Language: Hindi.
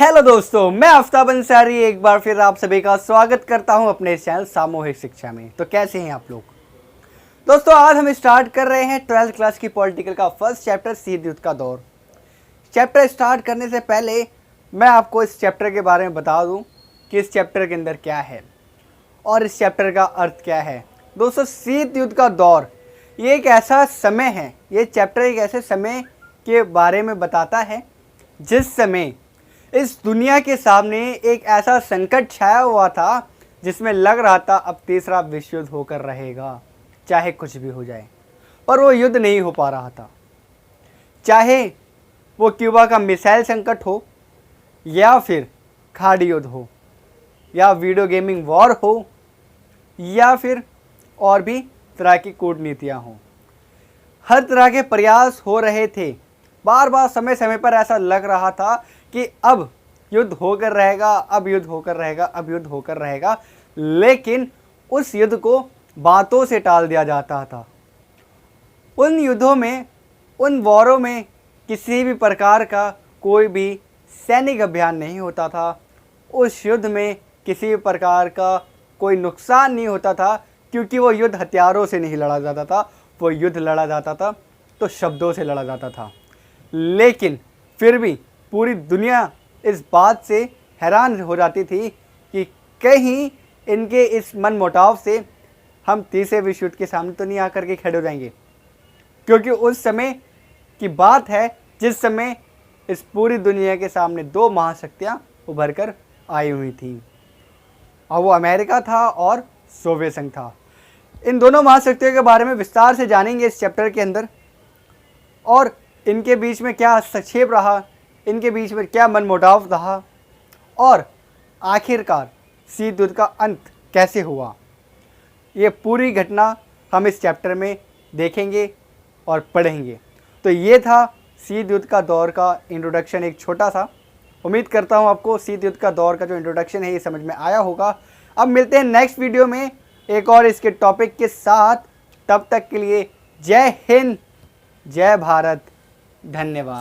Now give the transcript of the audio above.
हेलो दोस्तों, मैं आफ्ताब अंसारी एक बार फिर आप सभी का स्वागत करता हूं अपने चैनल सामूहिक शिक्षा में। तो कैसे हैं आप लोग दोस्तों? आज हम स्टार्ट कर रहे हैं 12th क्लास की पॉलिटिकल का फर्स्ट चैप्टर शीत युद्ध का दौर। चैप्टर स्टार्ट करने से पहले मैं आपको इस चैप्टर के बारे में बता दूं कि इस चैप्टर के अंदर क्या है और इस चैप्टर का अर्थ क्या है। दोस्तों, शीत युद्ध का दौर ये एक ऐसा समय है, ये चैप्टर एक ऐसे समय के बारे में बताता है जिस समय इस दुनिया के सामने एक ऐसा संकट छाया हुआ था जिसमें लग रहा था अब तीसरा विश्व युद्ध होकर रहेगा, चाहे कुछ भी हो जाए। पर वो युद्ध नहीं हो पा रहा था, चाहे वो क्यूबा का मिसाइल संकट हो या फिर खाड़ी युद्ध हो या वीडियो गेमिंग वॉर हो या फिर और भी तरह की कूटनीतियाँ हों। हर तरह के प्रयास हो रहे थे, बार बार समय समय पर ऐसा लग रहा था कि अब युद्ध होकर रहेगा, अब युद्ध होकर रहेगा, अब युद्ध होकर रहेगा, लेकिन उस युद्ध को बातों से टाल दिया जाता था। उन युद्धों में, उन वॉरों में किसी भी प्रकार का कोई भी सैनिक अभियान नहीं होता था। उस युद्ध में किसी भी प्रकार का कोई नुकसान नहीं होता था, क्योंकि वो युद्ध हथियारों से नहीं लड़ा जाता था, वो युद्ध लड़ा जाता था तो शब्दों से लड़ा जाता था। लेकिन फिर भी पूरी दुनिया इस बात से हैरान हो जाती थी कि कहीं इनके इस मनमुटाव से हम तीसरे विश्व युद्ध के सामने तो नहीं आकर के खड़े हो जाएंगे, क्योंकि उस समय की बात है जिस समय इस पूरी दुनिया के सामने दो महाशक्तियाँ उभर कर आई हुई थी, और वो अमेरिका था और सोवियत संघ था। इन दोनों महाशक्तियों के बारे में विस्तार से जानेंगे इस चैप्टर के अंदर, और इनके बीच में क्या हस्तक्षेप रहा, इनके बीच में क्या मनमुटाव रहा, और आखिरकार शीत युद्ध का अंत कैसे हुआ। ये पूरी घटना हम इस चैप्टर में देखेंगे और पढ़ेंगे। तो ये था शीत युद्ध का दौर का इंट्रोडक्शन, एक छोटा सा। उम्मीद करता हूँ आपको शीत युद्ध का दौर का जो इंट्रोडक्शन है ये समझ में आया होगा। अब मिलते हैं नेक्स्ट वीडियो में एक और इसके टॉपिक के साथ। तब तक के लिए जय हिंद, जय भारत, धन्यवाद।